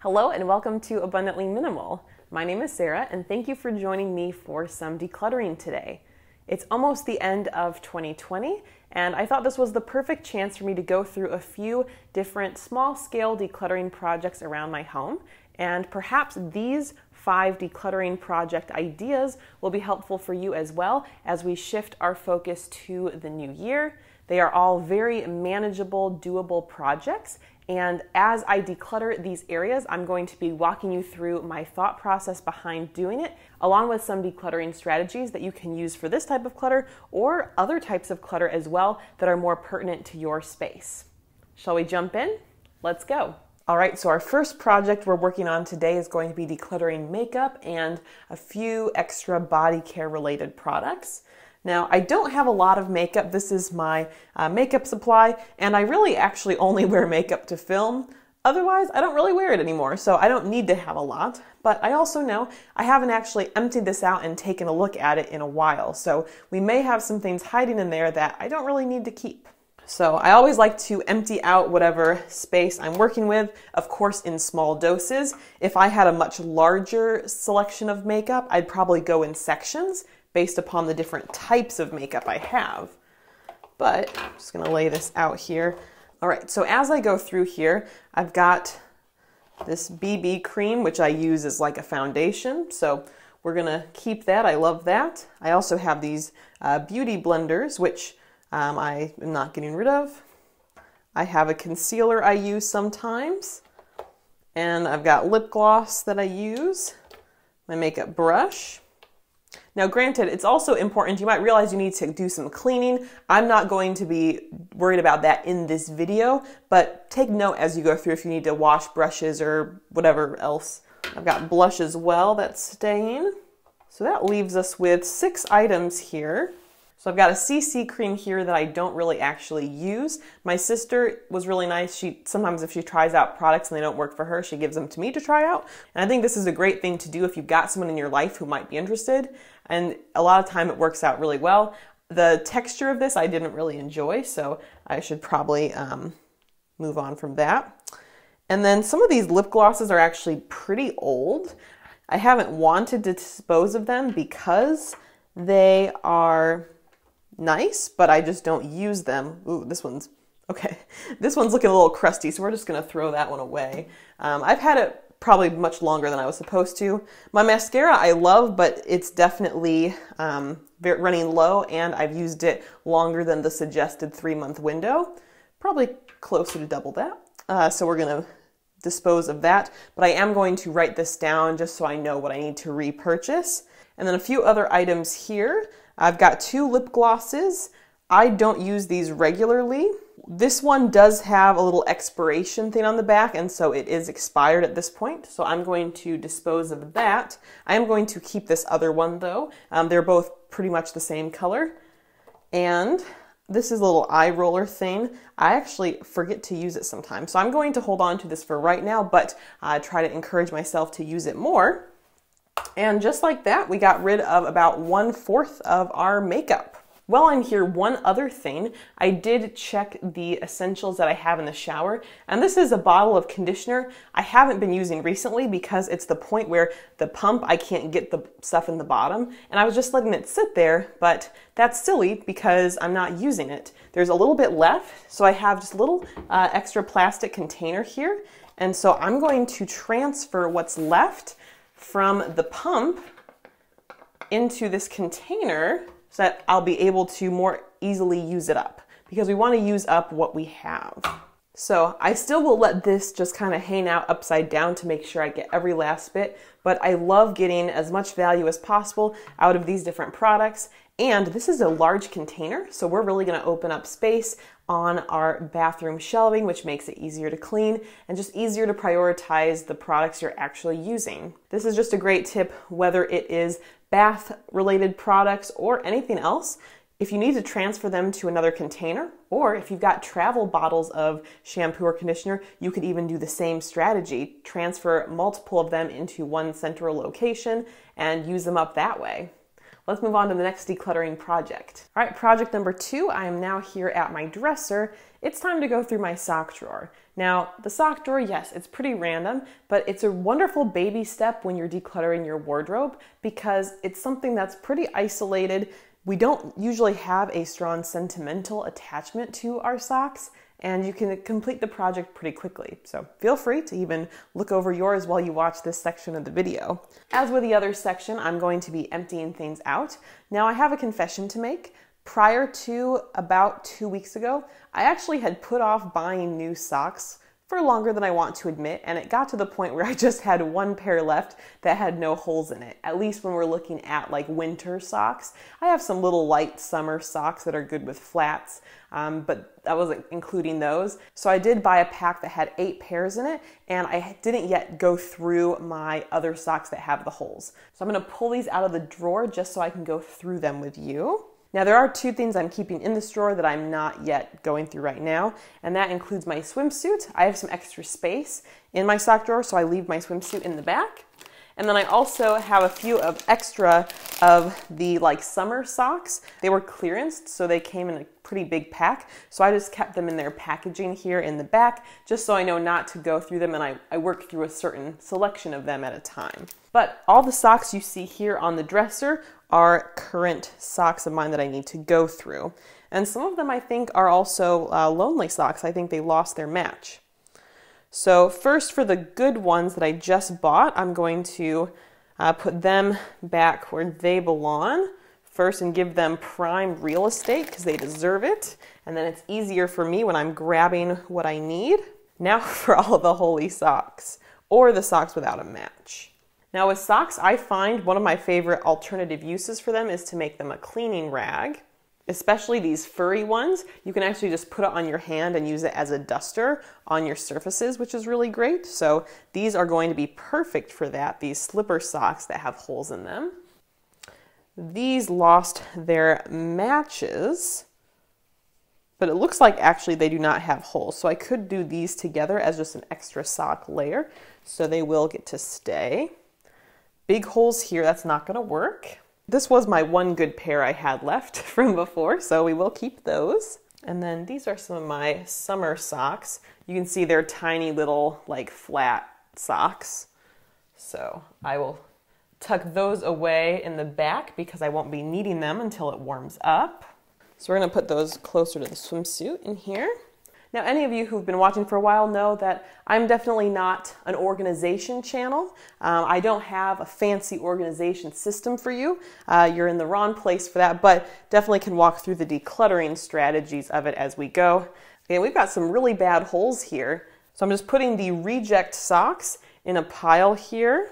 Hello and welcome to Abundantly Minimal. My name is Sarah and thank you for joining me for some decluttering today. It's almost the end of 2020 and I thought this was the perfect chance for me to go through a few different small-scale decluttering projects around my home, and perhaps these 5 decluttering project ideas will be helpful for you as well as we shift our focus to the new year. They are all very manageable, doable projects, and as I declutter these areas, I'm going to be walking you through my thought process behind doing it, along with some decluttering strategies that you can use for this type of clutter or other types of clutter as well that are more pertinent to your space. Shall we jump in? Let's go. All right, so our first project we're working on today is going to be decluttering makeup and a few extra body care related products. Now, I don't have a lot of makeup. This is my makeup supply, and I really actually only wear makeup to film. Otherwise, I don't really wear it anymore, so I don't need to have a lot. But I also know I haven't actually emptied this out and taken a look at it in a while, so we may have some things hiding in there that I don't really need to keep. So I always like to empty out whatever space I'm working with, of course in small doses. If I had a much larger selection of makeup, I'd probably go in sections based upon the different types of makeup I have. But I'm just gonna lay this out here. All right, so as I go through here, I've got this BB cream, which I use as like a foundation. So we're gonna keep that, I love that. I also have these beauty blenders, which I am not getting rid of. I have a concealer I use sometimes. And I've got lip gloss that I use, my makeup brush. Now granted, it's also important, you might realize you need to do some cleaning. I'm not going to be worried about that in this video, but take note as you go through if you need to wash brushes or whatever else. I've got blush as well that's staying. So that leaves us with 6 items here. So I've got a CC cream here that I don't really actually use. My sister was really nice. Sometimes if she tries out products and they don't work for her, she gives them to me to try out. And I think this is a great thing to do if you've got someone in your life who might be interested. And a lot of time it works out really well. The texture of this I didn't really enjoy, so I should probably move on from that. And then some of these lip glosses are actually pretty old. I haven't wanted to dispose of them because they are nice, but I just don't use them. Ooh, this one's okay. This one's looking a little crusty, so we're just gonna throw that one away. I've had it probably much longer than I was supposed to. My mascara I love, but it's definitely running low, and I've used it longer than the suggested 3-month window. Probably closer to double that. So we're gonna dispose of that, but I am going to write this down just so I know what I need to repurchase. And then a few other items here. I've got 2 lip glosses. I don't use these regularly. This one does have a little expiration thing on the back, and so it is expired at this point. So I'm going to dispose of that. I am going to keep this other one though. They're both pretty much the same color. And this is a little eye roller thing. I actually forget to use it sometimes. So I'm going to hold on to this for right now, but try to encourage myself to use it more. And just like that, we got rid of about 1/4 of our makeup. While I'm here, one other thing, I did check the essentials that I have in the shower, and this is a bottle of conditioner I haven't been using recently because it's the point where the pump, I can't get the stuff in the bottom, and I was just letting it sit there, but that's silly because I'm not using it. There's a little bit left, so I have just a little extra plastic container here, and so I'm going to transfer what's left from the pump into this container so that I'll be able to more easily use it up, because we want to use up what we have. So I still will let this just kind of hang out upside down to make sure I get every last bit, but I love getting as much value as possible out of these different products. And this is a large container, so we're really going to open up space on our bathroom shelving, which makes it easier to clean and just easier to prioritize the products you're actually using. This is just a great tip, whether it is bath-related products or anything else. If you need to transfer them to another container, or if you've got travel bottles of shampoo or conditioner, you could even do the same strategy. Transfer multiple of them into one central location and use them up that way. Let's move on to the next decluttering project. All right, project number 2, I am now here at my dresser. It's time to go through my sock drawer. Now, the sock drawer, yes, it's pretty random, but it's a wonderful baby step when you're decluttering your wardrobe because it's something that's pretty isolated. We don't usually have a strong sentimental attachment to our socks, and you can complete the project pretty quickly. So feel free to even look over yours while you watch this section of the video. As with the other section, I'm going to be emptying things out. Now, I have a confession to make. Prior to about 2 weeks ago, I actually had put off buying new socks for longer than I want to admit, and it got to the point where I just had one pair left that had no holes in it, at least when we're looking at like winter socks. I have some little light summer socks that are good with flats, but I wasn't including those. So I did buy a pack that had 8 pairs in it, and I didn't yet go through my other socks that have the holes. So I'm gonna pull these out of the drawer just so I can go through them with you. Now, there are 2 things I'm keeping in this drawer that I'm not yet going through right now, and that includes my swimsuit. I have some extra space in my sock drawer, so I leave my swimsuit in the back. And then I also have a few of extra of the summer socks. They were clearanced, so they came in a pretty big pack. So I just kept them in their packaging here in the back, just so I know not to go through them, and I work through a certain selection of them at a time. But all the socks you see here on the dresser are current socks of mine that I need to go through. And some of them I think are also lonely socks. I think they lost their match. So first, for the good ones that I just bought, I'm going to put them back where they belong first and give them prime real estate because they deserve it. And then it's easier for me when I'm grabbing what I need. Now for all of the holy socks, or the socks without a match. Now with socks, I find one of my favorite alternative uses for them is to make them a cleaning rag. Especially these furry ones, you can actually just put it on your hand and use it as a duster on your surfaces, which is really great. So these are going to be perfect for that, these slipper socks that have holes in them. These lost their matches, but it looks like actually they do not have holes. So I could do these together as just an extra sock layer, so they will get to stay. Big holes here, that's not going to work. This was my one good pair I had left from before, so we will keep those. And then these are some of my summer socks. You can see they're tiny little flat socks. So I will tuck those away in the back because I won't be needing them until it warms up. So we're going to put those closer to the swimsuit in here. Now, any of you who've been watching for a while know that I'm definitely not an organization channel. I don't have a fancy organization system for you. You're in the wrong place for that, but definitely can walk through the decluttering strategies of it as we go. Okay, we've got some really bad holes here. So I'm just putting the reject socks in a pile here.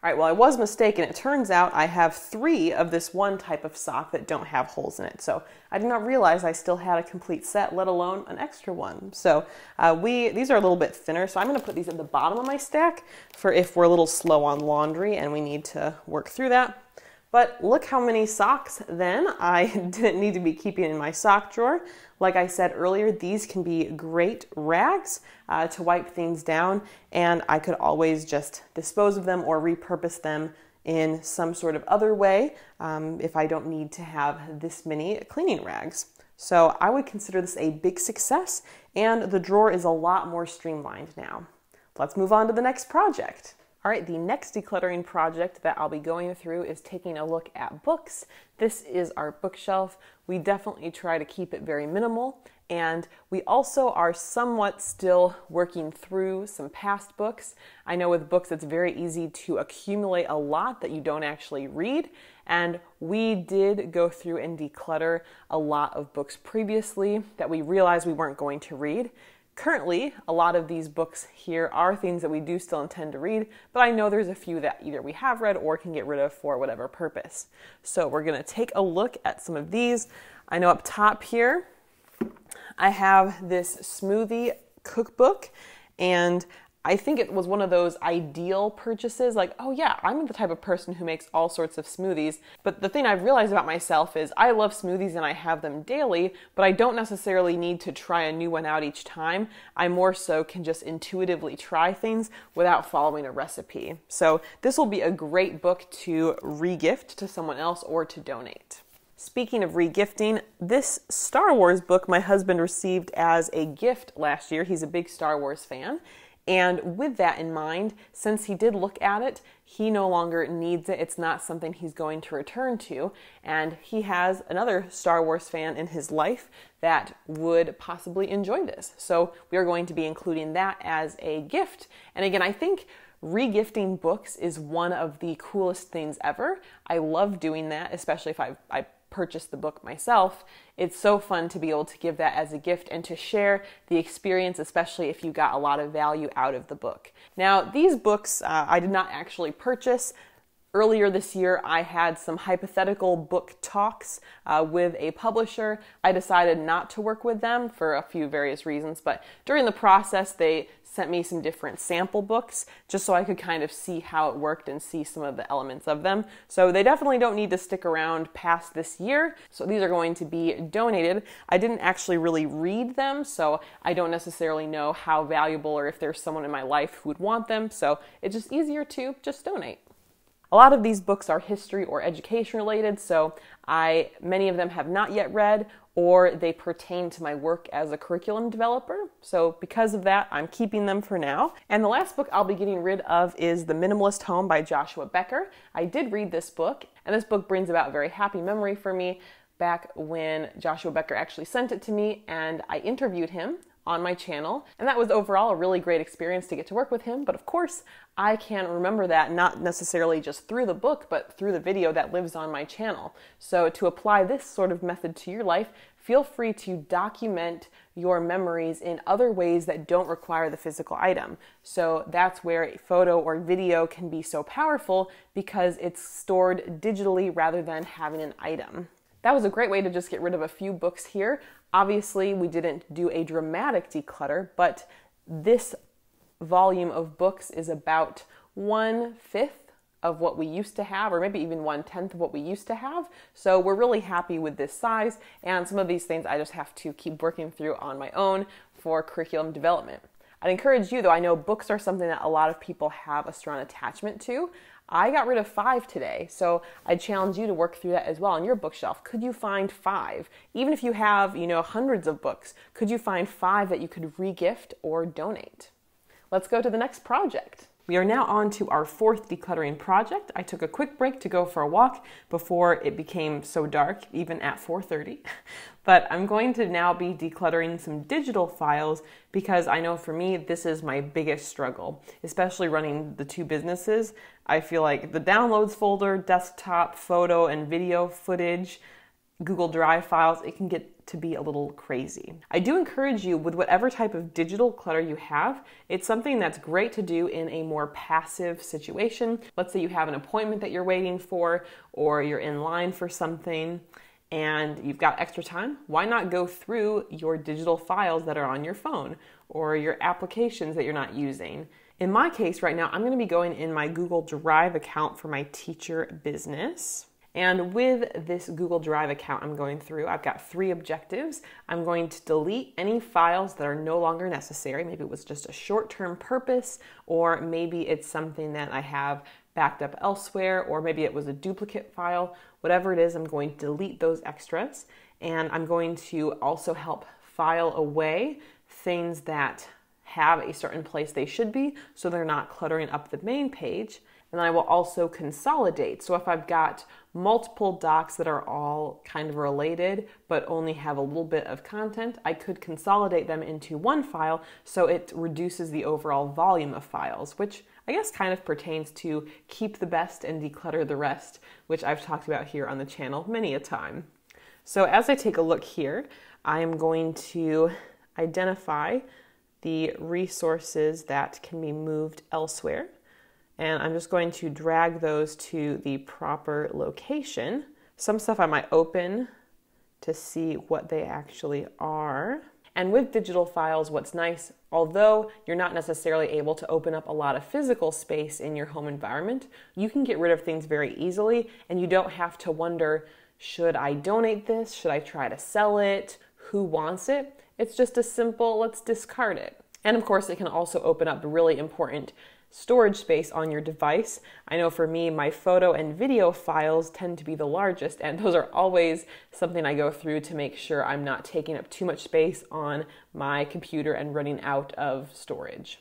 All right, well, I was mistaken. It turns out I have 3 of this one type of sock that don't have holes in it. So I did not realize I still had a complete set, let alone an extra one. So these are a little bit thinner, so I'm going to put these at the bottom of my stack for if we're a little slow on laundry and we need to work through that. But look how many socks then I didn't need to be keeping in my sock drawer. Like I said earlier, these can be great rags to wipe things down, and I could always just dispose of them or repurpose them in some sort of other way if I don't need to have this many cleaning rags. So I would consider this a big success, and the drawer is a lot more streamlined now. Let's move on to the next project. All right, the next decluttering project that I'll be going through is taking a look at books. This is our bookshelf. We definitely try to keep it very minimal, and we also are somewhat still working through some past books. I know with books it's very easy to accumulate a lot that you don't actually read, and we did go through and declutter a lot of books previously that we realized we weren't going to read. Currently, a lot of these books here are things that we do still intend to read, but I know there's a few that either we have read or can get rid of for whatever purpose. So we're going to take a look at some of these. I know up top here, I have this smoothie cookbook, and I think it was one of those ideal purchases, like, oh yeah, I'm the type of person who makes all sorts of smoothies. But the thing I've realized about myself is I love smoothies and I have them daily, but I don't necessarily need to try a new one out each time. I more so can just intuitively try things without following a recipe. So this will be a great book to re-gift to someone else or to donate. Speaking of regifting, this Star Wars book my husband received as a gift last year. He's a big Star Wars fan. And with that in mind, since he did look at it, he no longer needs it. It's not something he's going to return to. And he has another Star Wars fan in his life that would possibly enjoy this. So we are going to be including that as a gift. And again, I think regifting books is one of the coolest things ever. I love doing that, especially if I purchased the book myself. It's so fun to be able to give that as a gift and to share the experience, especially if you got a lot of value out of the book. Now, these books I did not actually purchase. Earlier this year, I had some hypothetical book talks with a publisher. I decided not to work with them for a few various reasons, but during the process, they sent me some different sample books just so I could kind of see how it worked and see some of the elements of them. So they definitely don't need to stick around past this year. So these are going to be donated. I didn't actually really read them, so I don't necessarily know how valuable or if there's someone in my life who would want them. So it's just easier to just donate. A lot of these books are history or education related, so many of them have not yet read, or they pertain to my work as a curriculum developer. So because of that, I'm keeping them for now. And the last book I'll be getting rid of is The Minimalist Home by Joshua Becker. I did read this book, and this book brings about a very happy memory for me back when Joshua Becker actually sent it to me, and I interviewed him on my channel, and that was overall a really great experience to get to work with him. But of course, I can remember that not necessarily just through the book, but through the video that lives on my channel. So to apply this sort of method to your life, feel free to document your memories in other ways that don't require the physical item. So that's where a photo or video can be so powerful, because it's stored digitally rather than having an item. That was a great way to just get rid of a few books here. Obviously, we didn't do a dramatic declutter, but this volume of books is about 1/5 of what we used to have, or maybe even 1/10 of what we used to have. So we're really happy with this size, and some of these things I just have to keep working through on my own for curriculum development. I'd encourage you, though, I know books are something that a lot of people have a strong attachment to. I got rid of 5 today, so I challenge you to work through that as well on your bookshelf. Could you find 5? Even if you have, hundreds of books, could you find 5 that you could regift or donate? Let's go to the next project. We are now on to our 4th decluttering project. I took a quick break to go for a walk before it became so dark, even at 4:30. But I'm going to now be decluttering some digital files because I know for me, this is my biggest struggle, especially running the 2 businesses. I feel like the downloads folder, desktop, photo and video footage, Google Drive files, it can get to be a little crazy. I do encourage you, with whatever type of digital clutter you have, it's something that's great to do in a more passive situation. Let's say you have an appointment that you're waiting for, or you're in line for something, and you've got extra time. Why not go through your digital files that are on your phone, or your applications that you're not using? In my case right now, I'm going to be going in my Google Drive account for my teacher business. And with this Google Drive account I'm going through, I've got 3 objectives. I'm going to delete any files that are no longer necessary. Maybe it was just a short-term purpose, or maybe it's something that I have backed up elsewhere, or maybe it was a duplicate file. Whatever it is, I'm going to delete those extras. And I'm going to also help file away things that have a certain place they should be, so they're not cluttering up the main page. And then I will also consolidate. So if I've got multiple docs that are all kind of related, but only have a little bit of content, I could consolidate them into one file so it reduces the overall volume of files, which I guess kind of pertains to keep the best and declutter the rest, which I've talked about here on the channel many a time. So as I take a look here, I am going to identify the resources that can be moved elsewhere. And I'm just going to drag those to the proper location. Some stuff I might open to see what they actually are. And with digital files, what's nice, although you're not necessarily able to open up a lot of physical space in your home environment, you can get rid of things very easily, and you don't have to wonder, should I donate this? Should I try to sell it? Who wants it? It's just a simple, let's discard it. And of course, it can also open up really important storage space on your device. I know for me, my photo and video files tend to be the largest, and those are always something I go through to make sure I'm not taking up too much space on my computer and running out of storage.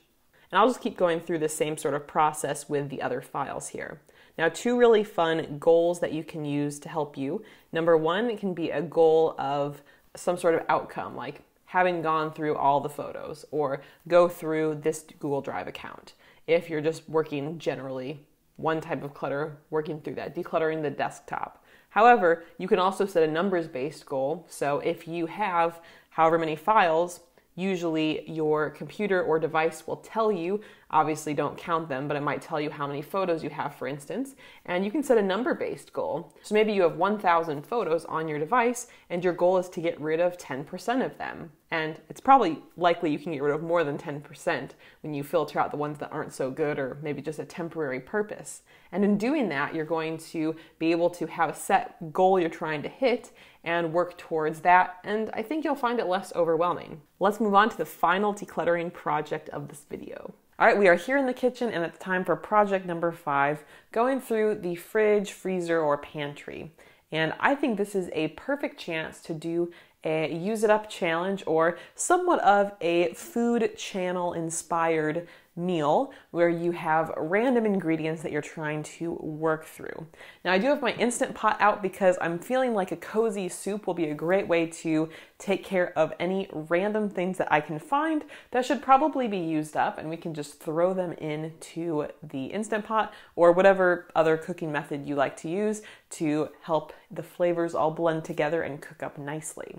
And I'll just keep going through the same sort of process with the other files here. Now, two really fun goals that you can use to help you. Number one, it can be a goal of some sort of outcome, like having gone through all the photos or go through this Google Drive account. If you're just working generally one type of clutter, working through that, decluttering the desktop. However, you can also set a numbers-based goal. So if you have however many files, usually your computer or device will tell you, obviously don't count them, but it might tell you how many photos you have, for instance, and you can set a number-based goal. So maybe you have 1,000 photos on your device and your goal is to get rid of 10% of them. And it's probably likely you can get rid of more than 10% when you filter out the ones that aren't so good or maybe just a temporary purpose. And in doing that, you're going to be able to have a set goal you're trying to hit and work towards that, and I think you'll find it less overwhelming. Let's move on to the final decluttering project of this video. All right, we are here in the kitchen and it's time for project number 5, going through the fridge, freezer, or pantry. And I think this is a perfect chance to do a use it up challenge or somewhat of a food channel inspired meal where you have random ingredients that you're trying to work through. Now I do have my Instant Pot out because I'm feeling like a cozy soup will be a great way to take care of any random things that I can find that should probably be used up, and we can just throw them into the Instant Pot or whatever other cooking method you like to use to help the flavors all blend together and cook up nicely.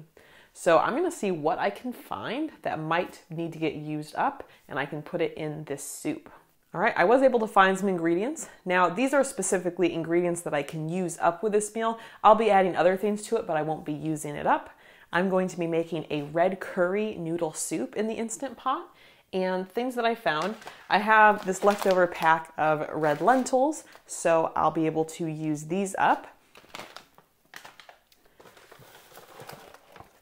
So I'm going to see what I can find that might need to get used up, and I can put it in this soup. All right, I was able to find some ingredients. Now, these are specifically ingredients that I can use up with this meal. I'll be adding other things to it, but I won't be using it up. I'm going to be making a red curry noodle soup in the Instant Pot. And things that I found, I have this leftover pack of red lentils, so I'll be able to use these up.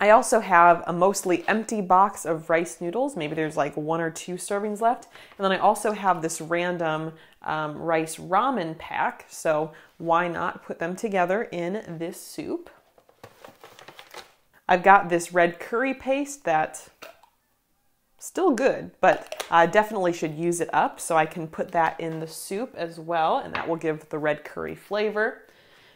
I also have a mostly empty box of rice noodles. Maybe there's like 1 or 2 servings left. And then I also have this random rice ramen pack. So why not put them together in this soup? I've got this red curry paste that's still good, but I definitely should use it up. So I can put that in the soup as well, and that will give the red curry flavor.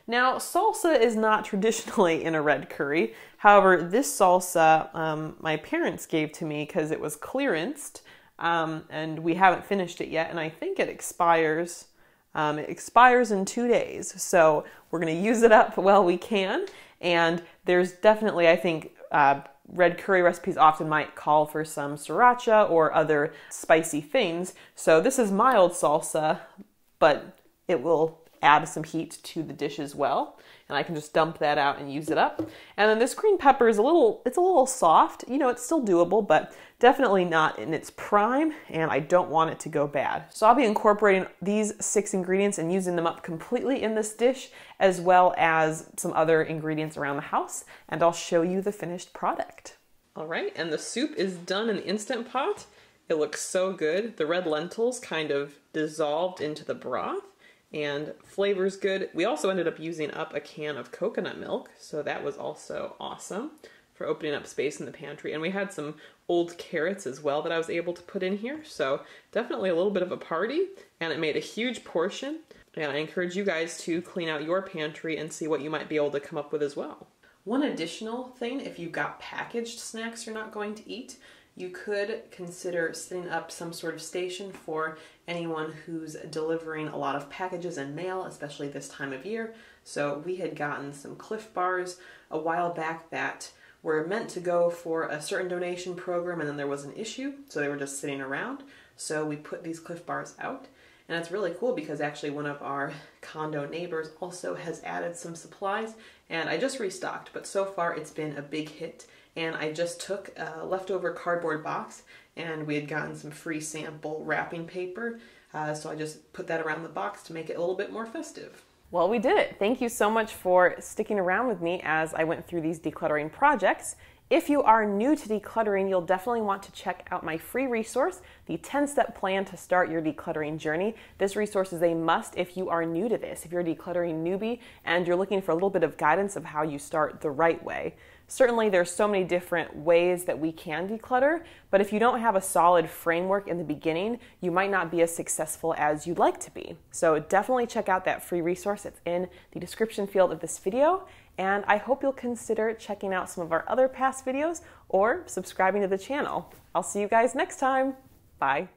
Now, salsa is not traditionally in a red curry. However, this salsa my parents gave to me because it was clearanced, and we haven't finished it yet, and I think it expires. It expires in 2 days, so we're going to use it up while we can. And there's definitely, I think, red curry recipes often might call for some sriracha or other spicy things. So this is mild salsa, but it will add some heat to the dish as well, and I can just dump that out and use it up. And then this green pepper is a little soft. You know, it's still doable, but definitely not in its prime, and I don't want it to go bad. So I'll be incorporating these 6 ingredients and using them up completely in this dish, as well as some other ingredients around the house, and I'll show you the finished product. All right, and the soup is done in the Instant Pot. It looks so good. The red lentils kind of dissolved into the broth, and flavor's good. We also ended up using up a can of coconut milk, so that was also awesome for opening up space in the pantry. And we had some old carrots as well that I was able to put in here, so definitely a little bit of a party, and it made a huge portion. And I encourage you guys to clean out your pantry and see what you might be able to come up with as well. One additional thing, if you've got packaged snacks you're not going to eat, you could consider setting up some sort of station for anyone who's delivering a lot of packages and mail, especially this time of year. So we had gotten some Cliff Bars a while back that were meant to go for a certain donation program, and then there was an issue, so they were just sitting around. So we put these Cliff Bars out, and it's really cool because actually one of our condo neighbors also has added some supplies, and I just restocked, but so far it's been a big hit. And I just took a leftover cardboard box, and we had gotten some free sample wrapping paper, so I just put that around the box to make it a little bit more festive. Well, we did it. Thank you so much for sticking around with me as I went through these decluttering projects. If you are new to decluttering, you'll definitely want to check out my free resource, the 10-step plan to start your decluttering journey. This resource is a must if you are new to this, if you're a decluttering newbie and you're looking for a little bit of guidance of how you start the right way. Certainly there's so many different ways that we can declutter, but if you don't have a solid framework in the beginning, you might not be as successful as you'd like to be. So definitely check out that free resource. It's in the description field of this video, and I hope you'll consider checking out some of our other past videos or subscribing to the channel. I'll see you guys next time. Bye.